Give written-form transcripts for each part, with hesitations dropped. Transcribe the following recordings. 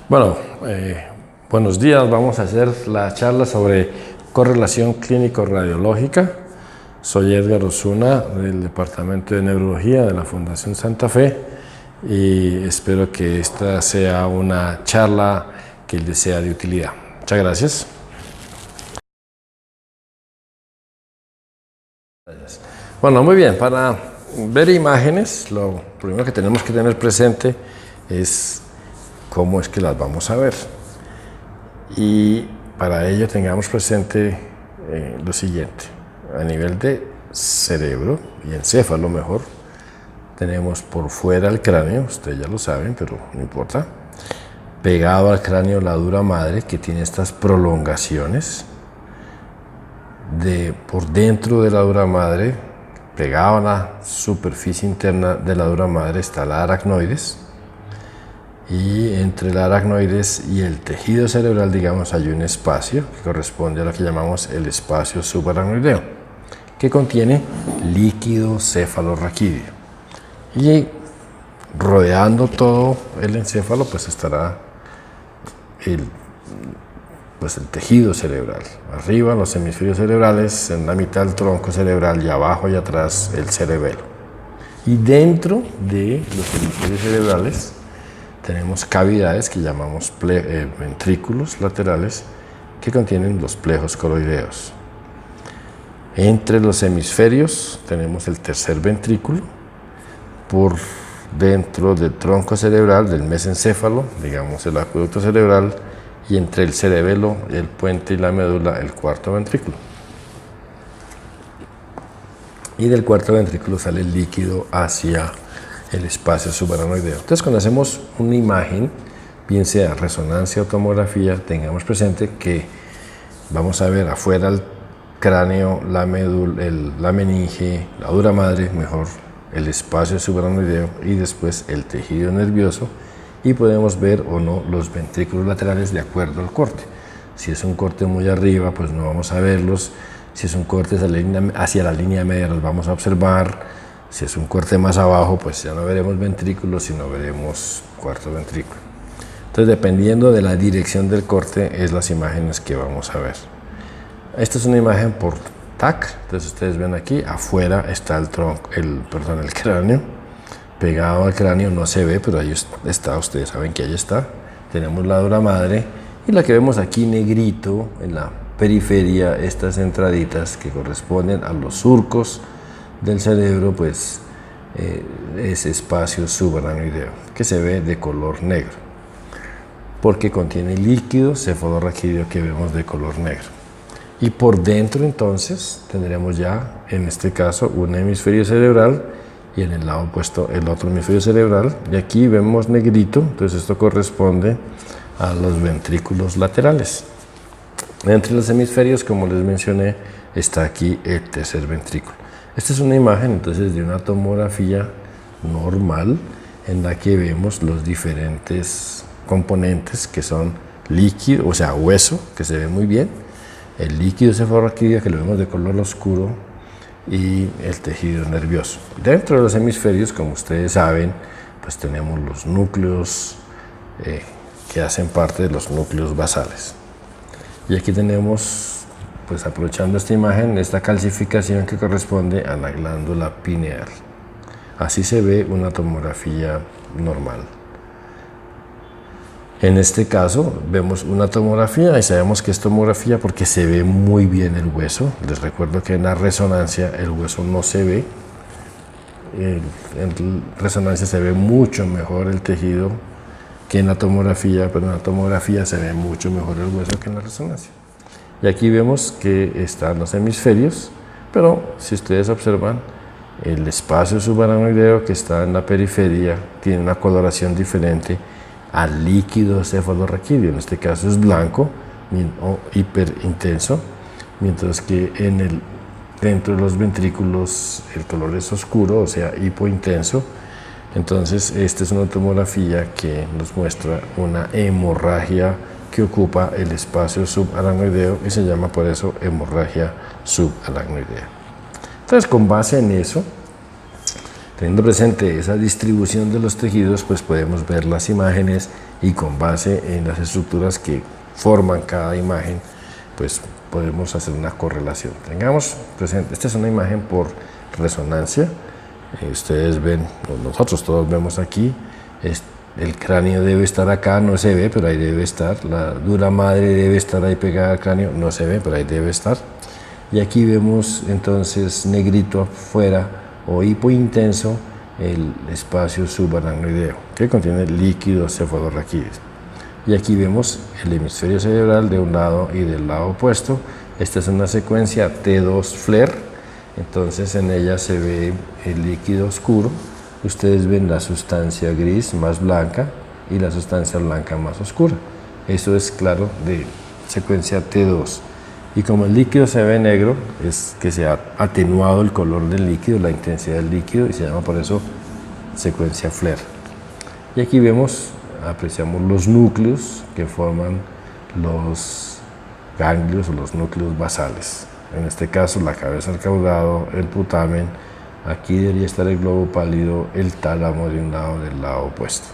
Bueno, buenos días. Vamos a hacer la charla sobre correlación clínico-radiológica. Soy Edgar Osuna del Departamento de Neurología de la Fundación Santa Fe y espero que esta sea una charla que les sea de utilidad. Muchas gracias. Bueno, muy bien. Para ver imágenes, lo primero que tenemos que tener presente es cómo es que las vamos a ver. Y para ello tengamos presente lo siguiente. A nivel de cerebro y encéfalo mejor, tenemos por fuera el cráneo, ustedes ya lo saben, pero no importa. Pegado al cráneo la dura madre, que tiene estas prolongaciones. Por dentro de la dura madre, pegado a la superficie interna de la dura madre, está la aracnoides. Y entre el aracnoides y el tejido cerebral, digamos, hay un espacio que corresponde a lo que llamamos el espacio subaracnoideo, que contiene líquido cefalorraquídeo. Y rodeando todo el encéfalo, pues estará el tejido cerebral. Arriba los hemisferios cerebrales, en la mitad el tronco cerebral y abajo y atrás el cerebelo. Y dentro de los hemisferios cerebrales tenemos cavidades que llamamos ventrículos laterales que contienen los plejos coroideos. Entre los hemisferios tenemos el tercer ventrículo. Por dentro del tronco cerebral, del mesencéfalo, digamos el acueducto cerebral, y entre el cerebelo, el puente y la médula, el cuarto ventrículo. Y del cuarto ventrículo sale el líquido hacia el espacio subaracnoideo. Entonces, cuando hacemos una imagen, bien sea resonancia o tomografía, tengamos presente que vamos a ver afuera el cráneo, la médula, la meninge, la dura madre, mejor, el espacio subaracnoideo y después el tejido nervioso, y podemos ver o no los ventrículos laterales de acuerdo al corte. Si es un corte muy arriba, pues no vamos a verlos. Si es un corte hacia la línea media, los vamos a observar. Si es un corte más abajo, pues ya no veremos ventrículos, sino veremos cuarto ventrículo. Entonces, dependiendo de la dirección del corte, es las imágenes que vamos a ver. Esta es una imagen por TAC. Entonces, ustedes ven aquí, afuera está el cráneo. Pegado al cráneo no se ve, pero ahí está, ustedes saben que ahí está. Tenemos la dura madre y la que vemos aquí negrito en la periferia, estas entraditas que corresponden a los surcos del cerebro, pues ese espacio subaracnoideo que se ve de color negro porque contiene líquido cefalorraquídeo que vemos de color negro. Y por dentro entonces tendremos ya en este caso un hemisferio cerebral y en el lado opuesto el otro hemisferio cerebral, y aquí vemos negrito, entonces esto corresponde a los ventrículos laterales. Entre los hemisferios, como les mencioné, está aquí el tercer ventrículo. Esta es una imagen entonces de una tomografía normal en la que vemos los diferentes componentes que son líquido, o sea, hueso, que se ve muy bien, el líquido cefalorraquídeo que lo vemos de color oscuro y el tejido nervioso. Dentro de los hemisferios, como ustedes saben, pues tenemos los núcleos que hacen parte de los núcleos basales. Y aquí tenemos, pues aprovechando esta imagen, esta calcificación que corresponde a la glándula pineal. Así se ve una tomografía normal. En este caso vemos una tomografía y sabemos que es tomografía porque se ve muy bien el hueso. Les recuerdo que en la resonancia el hueso no se ve. En resonancia se ve mucho mejor el tejido que en la tomografía, pero en la tomografía se ve mucho mejor el hueso que en la resonancia. Y aquí vemos que están los hemisferios, pero si ustedes observan, el espacio subaracnoideo que está en la periferia tiene una coloración diferente al líquido cefalorraquídeo. En este caso es blanco o hiperintenso, mientras que dentro de los ventrículos el color es oscuro, o sea, hipointenso. Entonces, esta es una tomografía que nos muestra una hemorragia que ocupa el espacio subaracnoideo y se llama por eso hemorragia subaracnoidea. Entonces, con base en eso, Teniendo presente esa distribución de los tejidos, pues podemos ver las imágenes y con base en las estructuras que forman cada imagen, pues podemos hacer una correlación. Tengamos presente, esta es una imagen por resonancia. Ustedes ven, nosotros todos vemos aquí, el cráneo debe estar acá, no se ve, pero ahí debe estar. La dura madre debe estar ahí pegada al cráneo, no se ve, pero ahí debe estar. Y aquí vemos entonces negrito afuera o hipointenso el espacio subaracnoideo, que contiene líquido cefalorraquídeo. Y aquí vemos el hemisferio cerebral de un lado y del lado opuesto. Esta es una secuencia T2 FLAIR, entonces en ella se ve el líquido oscuro. Ustedes ven la sustancia gris más blanca y la sustancia blanca más oscura. Eso es claro de secuencia T2. Y como el líquido se ve negro, es que se ha atenuado el color del líquido, la intensidad del líquido, y se llama por eso secuencia FLAIR. Y aquí vemos, apreciamos los núcleos que forman los ganglios o los núcleos basales. En este caso, la cabeza del caudado, el putamen, aquí debería estar el globo pálido, el tálamo de un lado del lado opuesto.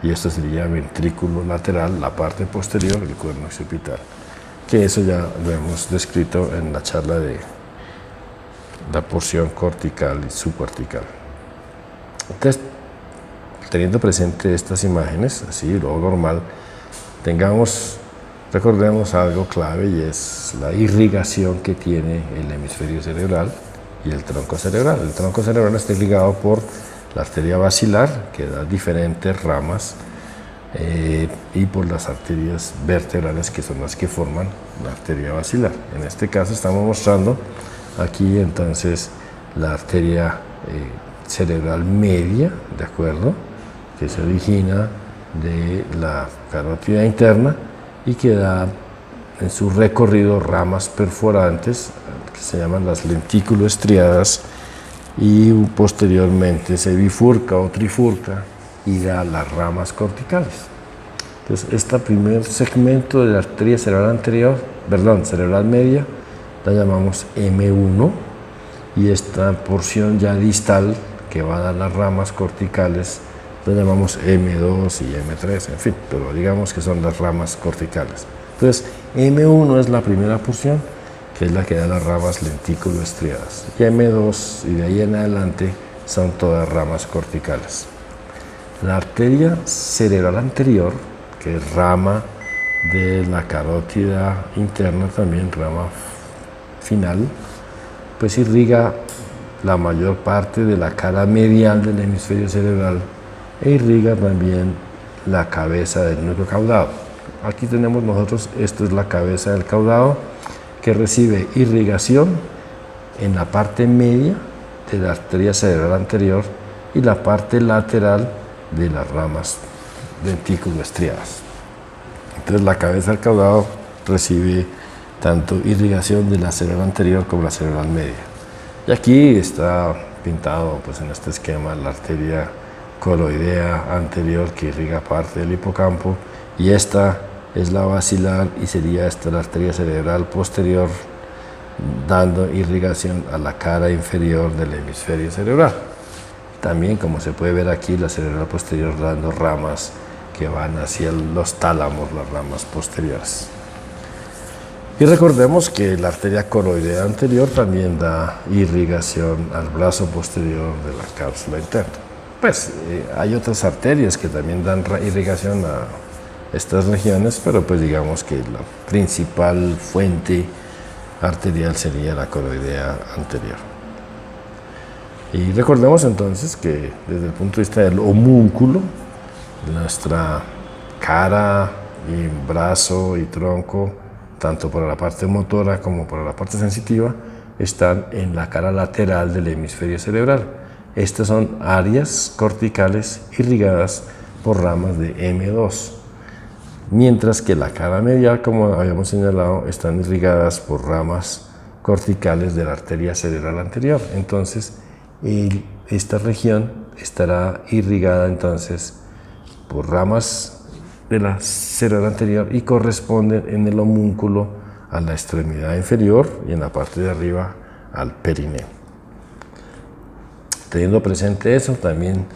Y esto sería ventrículo lateral, la parte posterior del cuerno occipital, que eso ya lo hemos descrito en la charla de la porción cortical y subcortical. Entonces, teniendo presente estas imágenes, así lo normal, recordemos algo clave, y es la irrigación que tiene el hemisferio cerebral y el tronco cerebral. El tronco cerebral está irrigado por la arteria basilar, que da diferentes ramas, y por las arterias vertebrales, que son las que forman la arteria basilar. En este caso estamos mostrando aquí entonces la arteria cerebral media, ¿de acuerdo?, que se origina de la carótida interna y que da en su recorrido ramas perforantes que se llaman las lentículo-estriadas, y posteriormente se bifurca o trifurca y da las ramas corticales. Entonces, este primer segmento de la arteria cerebral media, la llamamos M1, y esta porción ya distal que va a dar las ramas corticales la llamamos M2 y M3, en fin, pero digamos que son las ramas corticales. Entonces, M1 es la primera porción, que es la que da las ramas lentículo-estriadas, y M2 y de ahí en adelante son todas ramas corticales. La arteria cerebral anterior, que es rama de la carótida interna, también rama final, pues irriga la mayor parte de la cara medial del hemisferio cerebral e irriga también la cabeza del núcleo caudado. Aquí tenemos nosotros, esto es la cabeza del caudado, que recibe irrigación en la parte media de la arteria cerebral anterior y la parte lateral de las ramas lentículo-estriadas. Entonces, la cabeza del caudado recibe tanto irrigación de la cerebral anterior como la cerebral media. Y aquí está pintado, pues, en este esquema, la arteria coroidea anterior, que irriga parte del hipocampo, y esta es la basilar, y sería esta la arteria cerebral posterior, dando irrigación a la cara inferior del hemisferio cerebral. También, como se puede ver aquí, la cerebral posterior dando ramas que van hacia los tálamos, las ramas posteriores. Y recordemos que la arteria coroidea anterior también da irrigación al brazo posterior de la cápsula interna. Pues hay otras arterias que también dan irrigación a estas regiones, pero pues digamos que la principal fuente arterial sería la coroidea anterior. Y recordemos entonces que desde el punto de vista del homúnculo, nuestra cara y brazo y tronco, tanto para la parte motora como para la parte sensitiva, están en la cara lateral del hemisferio cerebral. Estas son áreas corticales irrigadas por ramas de M2, mientras que la cara medial, como habíamos señalado, están irrigadas por ramas corticales de la arteria cerebral anterior. Entonces, esta región estará irrigada entonces por ramas de la cerebral anterior y corresponden en el homúnculo a la extremidad inferior y en la parte de arriba al perineo. Teniendo presente eso, también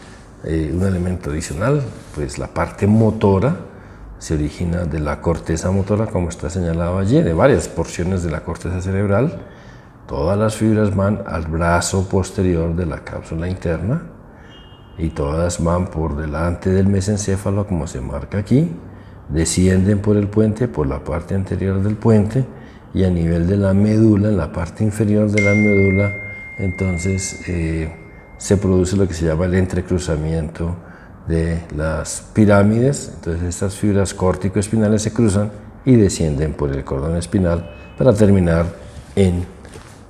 un elemento adicional, pues la parte motora se origina de la corteza motora, como está señalado allí, de varias porciones de la corteza cerebral. Todas las fibras van al brazo posterior de la cápsula interna y todas van por delante del mesencéfalo, como se marca aquí, descienden por el puente, por la parte anterior del puente, y a nivel de la médula, en la parte inferior de la médula, entonces se produce lo que se llama el entrecruzamiento de las pirámides. Entonces estas fibras córtico-espinales se cruzan y descienden por el cordón espinal para terminar en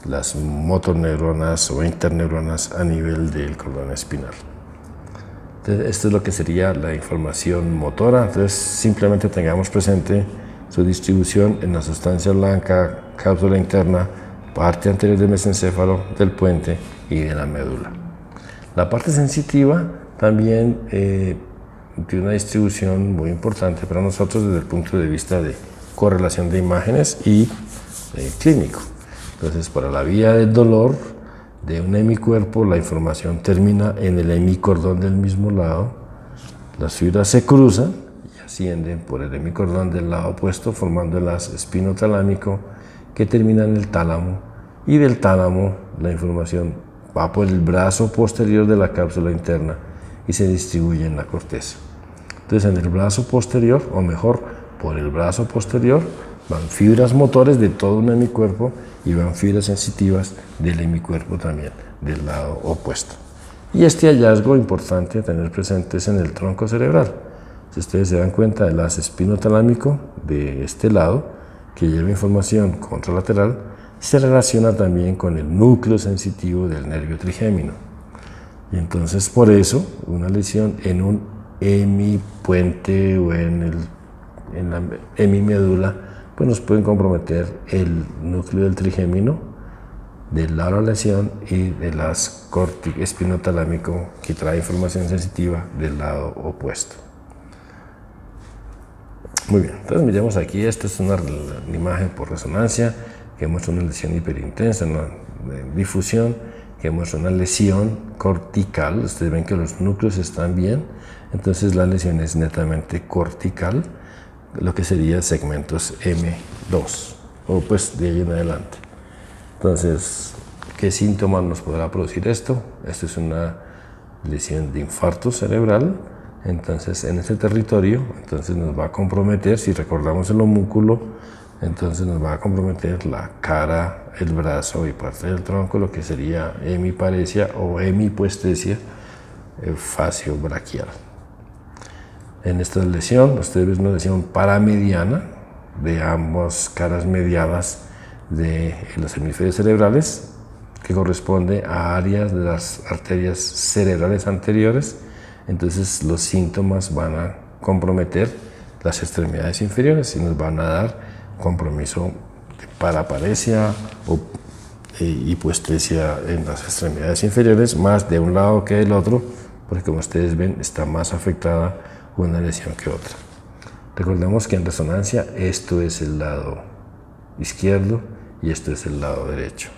las motoneuronas o interneuronas a nivel del cordón espinal. Entonces, esto es lo que sería la información motora. Entonces, simplemente tengamos presente su distribución en la sustancia blanca, cápsula interna, parte anterior del mesencéfalo, del puente y de la médula. La parte sensitiva también tiene una distribución muy importante para nosotros desde el punto de vista de correlación de imágenes y clínico. Entonces, para la vía del dolor de un hemicuerpo, la información termina en el hemicordón del mismo lado, las fibras se cruzan y ascienden por el hemicordón del lado opuesto, formando el haz espinotalámico que termina en el tálamo, y del tálamo la información va por el brazo posterior de la cápsula interna y se distribuye en la corteza. Entonces, en el brazo posterior, o mejor, por el brazo posterior, van fibras motores de todo un hemicuerpo y van fibras sensitivas del hemicuerpo también, del lado opuesto. Y este hallazgo importante a tener presente es en el tronco cerebral. Si ustedes se dan cuenta, el haz espinotalámico de este lado, que lleva información contralateral, se relaciona también con el núcleo sensitivo del nervio trigémino. Y entonces, por eso, una lesión en un hemipuente o en la hemimédula, pues nos pueden comprometer el núcleo del trigémino del lado de la lesión y del haz espinotalámico que trae información sensitiva del lado opuesto. Muy bien, entonces miremos aquí, esta es una imagen por resonancia que muestra una lesión hiperintensa, una difusión, que muestra una lesión cortical. Ustedes ven que los núcleos están bien, entonces la lesión es netamente cortical, lo que sería segmentos M2, o pues de ahí en adelante. Entonces, ¿qué síntomas nos podrá producir esto? Esto es una lesión de infarto cerebral. Entonces, en este territorio, entonces nos va a comprometer, si recordamos el homúnculo, entonces nos va a comprometer la cara, el brazo y parte del tronco, lo que sería hemiparesia o hemipuestesia facio-braquial. En esta lesión, ustedes ven una lesión paramediana de ambas caras mediadas de los hemisferios cerebrales, que corresponde a áreas de las arterias cerebrales anteriores. Entonces los síntomas van a comprometer las extremidades inferiores y nos van a dar compromiso de paraparesia o hipoestesia en las extremidades inferiores, más de un lado que del otro, porque como ustedes ven está más afectada una lesión que otra. Recordemos que en resonancia esto es el lado izquierdo y esto es el lado derecho.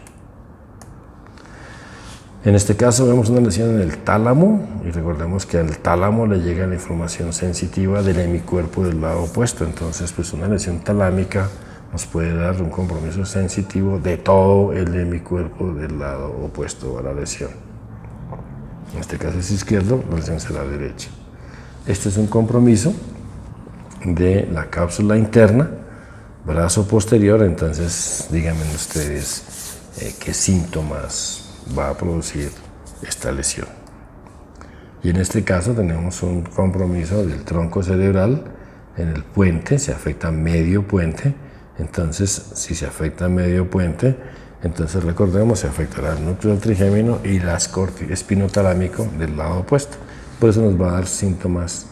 En este caso vemos una lesión en el tálamo y recordemos que al tálamo le llega la información sensitiva del hemicuerpo del lado opuesto. Entonces, pues una lesión talámica nos puede dar un compromiso sensitivo de todo el hemicuerpo del lado opuesto a la lesión. En este caso es izquierdo, la lesión será derecha. Este es un compromiso de la cápsula interna, brazo posterior. Entonces, díganme ustedes qué síntomas va a producir esta lesión. Y en este caso tenemos un compromiso del tronco cerebral en el puente, se afecta medio puente. Entonces, si se afecta medio puente, entonces recordemos, se afectará el núcleo del trigémino y el haz espinotalámico del lado opuesto. Por eso nos va a dar síntomas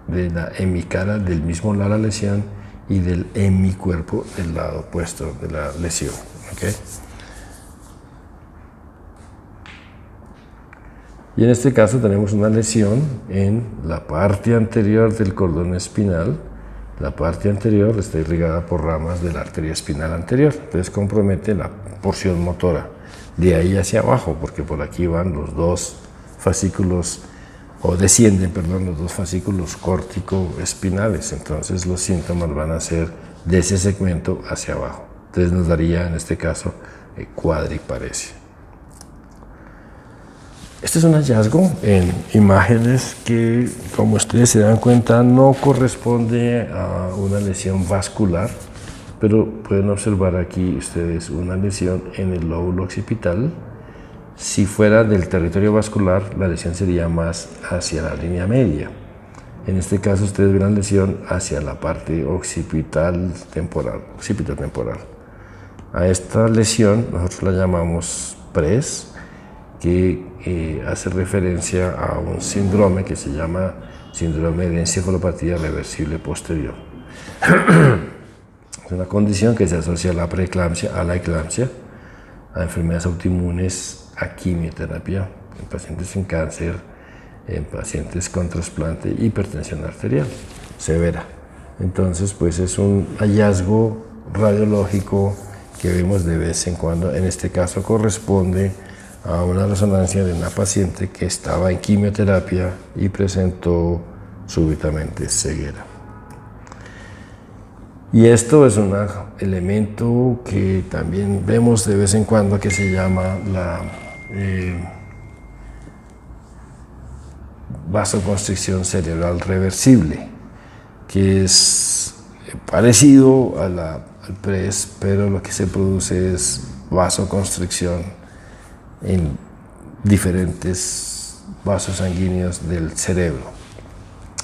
de la hemicara del mismo lado de la lesión y del hemicuerpo del lado opuesto de la lesión. ¿Okay? Y en este caso tenemos una lesión en la parte anterior del cordón espinal, La parte anterior está irrigada por ramas de la arteria espinal anterior, entonces compromete la porción motora. De ahí hacia abajo, porque por aquí van los dos fascículos, o descienden, perdón, los dos fascículos córtico-espinales. Entonces los síntomas van a ser de ese segmento hacia abajo. Entonces nos daría en este caso cuadriparesia. Este es un hallazgo en imágenes que, como ustedes se dan cuenta, no corresponde a una lesión vascular, pero pueden observar aquí ustedes una lesión en el lóbulo occipital. Si fuera del territorio vascular, la lesión sería más hacia la línea media. En este caso, ustedes ven la lesión hacia la parte occipital temporal. A esta lesión nosotros la llamamos PRES, que hace referencia a un síndrome que se llama síndrome de encefalopatía reversible posterior. Es una condición que se asocia a la preeclampsia, a la eclampsia, a enfermedades autoinmunes, a quimioterapia, en pacientes sin cáncer, en pacientes con trasplante, hipertensión arterial severa. Entonces, pues es un hallazgo radiológico que vemos de vez en cuando. En este caso corresponde a una resonancia de una paciente que estaba en quimioterapia y presentó súbitamente ceguera. Y esto es un elemento que también vemos de vez en cuando, que se llama la vasoconstricción cerebral reversible, que es parecido al PRES, pero lo que se produce es vasoconstricción en diferentes vasos sanguíneos del cerebro.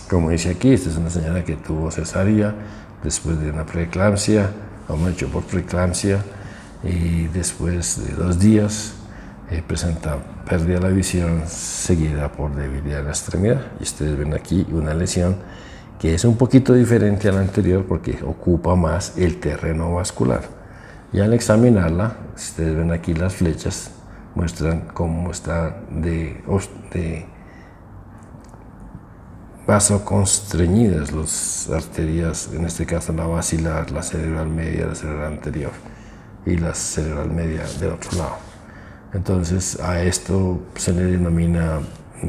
Como dice aquí, esta es una señora que tuvo cesárea después de una preeclampsia, o hecho por preeclampsia, y después de 2 días presenta pérdida de la visión seguida por debilidad en la extremidad. Y ustedes ven aquí una lesión que es un poquito diferente a la anterior porque ocupa más el terreno vascular. Y al examinarla, ustedes ven aquí las flechas, muestran cómo está de vasoconstreñidas las arterias, en este caso la basilar, la cerebral media, la cerebral anterior y la cerebral media del otro lado. Entonces a esto se le denomina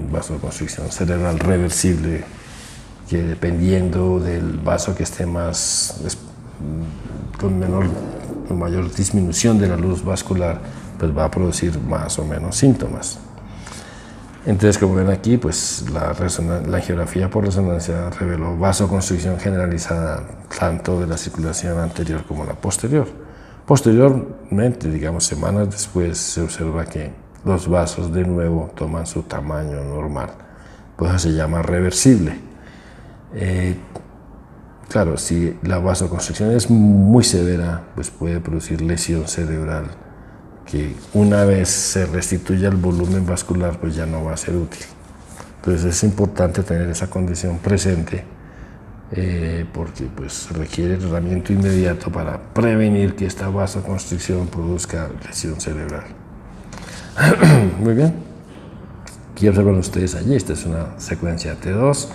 vasoconstricción cerebral reversible, que dependiendo del vaso que esté más con mayor disminución de la luz vascular, pues va a producir más o menos síntomas. Entonces, como ven aquí, pues la angiografía por resonancia reveló vasoconstricción generalizada tanto de la circulación anterior como la posterior. Posteriormente, digamos semanas después, se observa que los vasos de nuevo toman su tamaño normal, pues eso se llama reversible. Claro, si la vasoconstricción es muy severa, pues puede producir lesión cerebral, que una vez se restituya el volumen vascular, pues ya no va a ser útil. Entonces es importante tener esa condición presente, porque pues requiere tratamiento inmediato para prevenir que esta vasoconstricción produzca lesión cerebral. Muy bien. Aquí observan ustedes allí, esta es una secuencia T2,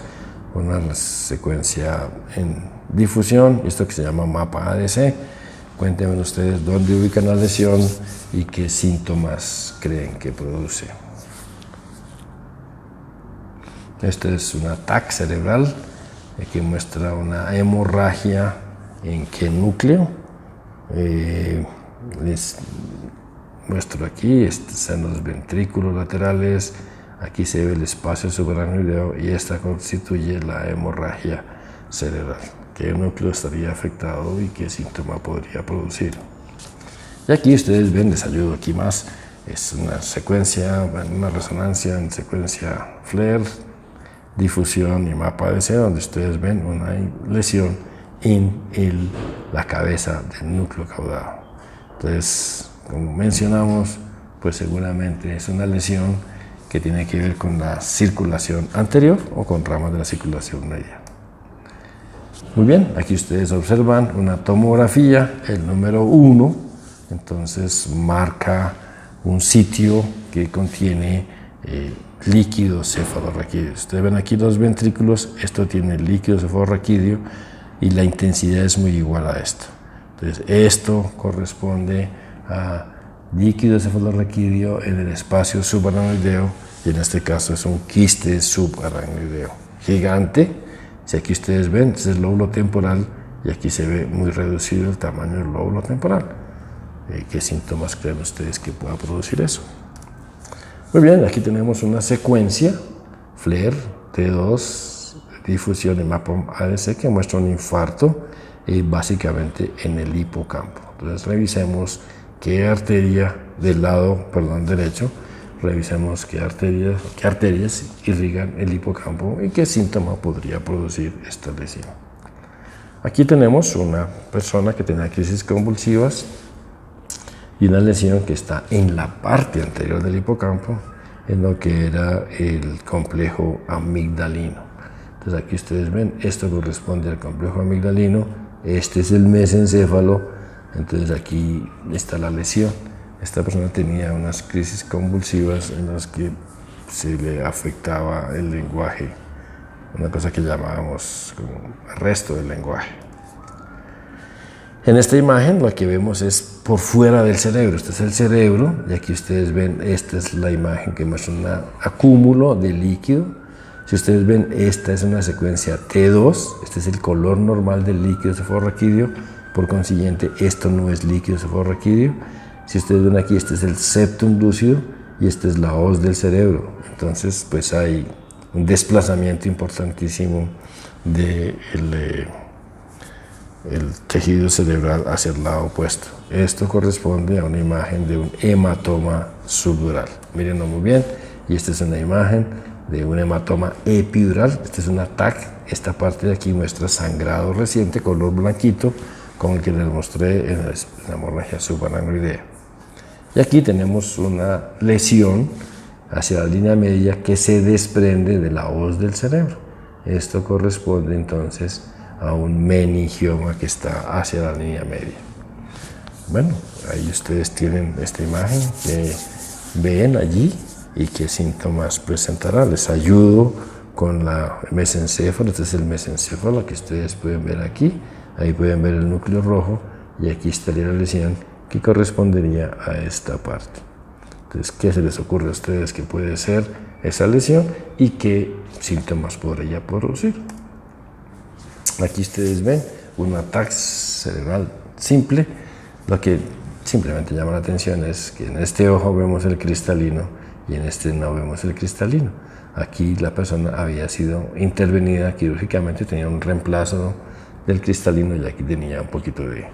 una secuencia en difusión, esto que se llama mapa ADC. Cuéntenme ustedes dónde ubican la lesión y qué síntomas creen que produce. Este es un TAC cerebral que muestra una hemorragia en qué núcleo. Les muestro aquí, estos son los ventrículos laterales, aquí se ve el espacio subaracnoideo y esta constituye la hemorragia cerebral. ¿Qué núcleo estaría afectado y qué síntoma podría producir? Y aquí ustedes ven, les ayudo aquí más, es una secuencia, una resonancia en secuencia FLAIR, difusión y mapa ADC, donde ustedes ven una lesión en la cabeza del núcleo caudado. Entonces, como mencionamos, pues seguramente es una lesión que tiene que ver con la circulación anterior o con ramas de la circulación media. Muy bien, aquí ustedes observan una tomografía, el número 1, entonces marca un sitio que contiene líquido cefalorraquídeo. Ustedes ven aquí los ventrículos, esto tiene líquido cefalorraquídeo y la intensidad es muy igual a esto. Entonces, esto corresponde a líquido cefalorraquídeo en el espacio subaracnoideo, y en este caso es un quiste subaracnoideo gigante. Si aquí ustedes ven, este es el lóbulo temporal, y aquí se ve muy reducido el tamaño del lóbulo temporal. ¿Qué síntomas creen ustedes que pueda producir eso? Muy bien, aquí tenemos una secuencia, FLAIR, T2, difusión de MAPOM-ADC, que muestra un infarto básicamente en el hipocampo. Entonces revisemos qué arteria del lado, derecho, revisemos qué arterias irrigan el hipocampo y qué síntoma podría producir esta lesión. Aquí tenemos una persona que tenía crisis convulsivas y una lesión que está en la parte anterior del hipocampo, en lo que era el complejo amigdalino. Entonces aquí ustedes ven, esto corresponde al complejo amigdalino, este es el mesencéfalo, entonces aquí está la lesión. Esta persona tenía unas crisis convulsivas en las que se le afectaba el lenguaje, una cosa que llamábamos como arresto del lenguaje. En esta imagen lo que vemos es por fuera del cerebro. Este es el cerebro y aquí ustedes ven, esta es la imagen que muestra un acúmulo de líquido. Si ustedes ven, esta es una secuencia T2, este es el color normal del líquido cefalorraquídeo, por consiguiente esto no es líquido cefalorraquídeo. Si ustedes ven aquí, este es el septum lúcido y esta es la hoz del cerebro. Entonces pues hay un desplazamiento importantísimo del el tejido cerebral hacia el lado opuesto. Esto corresponde a una imagen de un hematoma subdural. Mírenlo muy bien, y esta es una imagen de un hematoma epidural. Este es un TAC. Esta parte de aquí muestra sangrado reciente, color blanquito, como el que les mostré en la hemorragia subaracnoidea. Y aquí tenemos una lesión hacia la línea media que se desprende de la hoz del cerebro. Esto corresponde entonces a un meningioma que está hacia la línea media. Bueno, ahí ustedes tienen esta imagen que ven allí y qué síntomas presentará. Les ayudo con la mesencéfalo. Este es el mesencéfalo que ustedes pueden ver aquí. Ahí pueden ver el núcleo rojo y aquí estaría la lesión que correspondería a esta parte. Entonces, ¿qué se les ocurre a ustedes que puede ser esa lesión y qué síntomas podría producir? Aquí ustedes ven un ataque cerebral simple. Lo que simplemente llama la atención es que en este ojo vemos el cristalino y en este no vemos el cristalino. Aquí la persona había sido intervenida quirúrgicamente, tenía un reemplazo del cristalino y aquí tenía un poquito de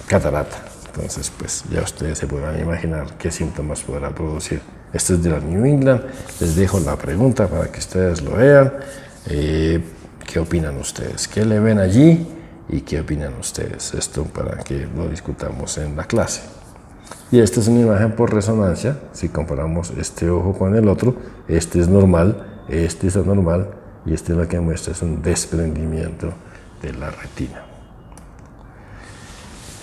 catarata. Entonces, pues ya ustedes se podrán imaginar qué síntomas podrá producir. Esto es de la New England. Les dejo la pregunta para que ustedes lo vean. ¿Qué opinan ustedes? ¿Qué le ven allí? ¿Y qué opinan ustedes? Esto para que lo discutamos en la clase. Y esta es una imagen por resonancia. Si comparamos este ojo con el otro, este es normal, este es anormal y este lo que muestra es un desprendimiento de la retina.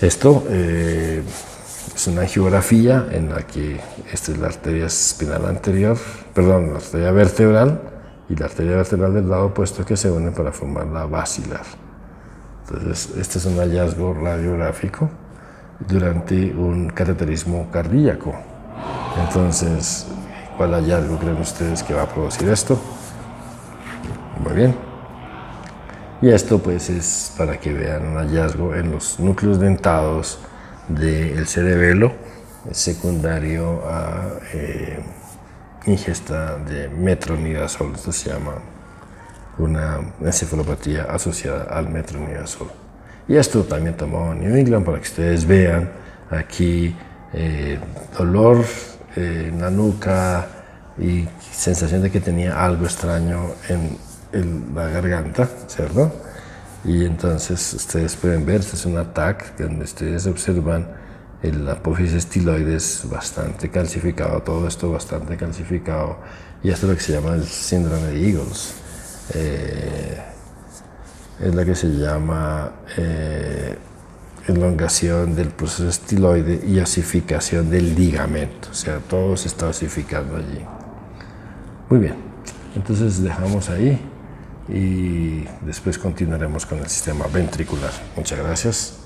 Esto es una angiografía en la que esta es la arteria espinal anterior, la arteria vertebral y la arteria vertebral del lado opuesto que se unen para formar la basilar. Entonces, este es un hallazgo radiográfico durante un cateterismo cardíaco. Entonces, ¿cuál hallazgo creen ustedes que va a producir esto? Muy bien. Y esto pues es para que vean un hallazgo en los núcleos dentados del cerebelo secundario a ingesta de metronidazol. Esto se llama una encefalopatía asociada al metronidazol. Y esto también tomó New England para que ustedes vean aquí dolor en la nuca y sensación de que tenía algo extraño en la garganta, ¿cierto? Y entonces ustedes pueden ver, este es un ataque donde ustedes observan el apófisis estiloides bastante calcificado, todo esto bastante calcificado, y esto es lo que se llama el síndrome de Eagles. Es la que se llama elongación del proceso estiloide y osificación del ligamento, o sea, todo se está osificando allí. Muy bien, entonces dejamos ahí y después continuaremos con el sistema ventricular. Muchas gracias.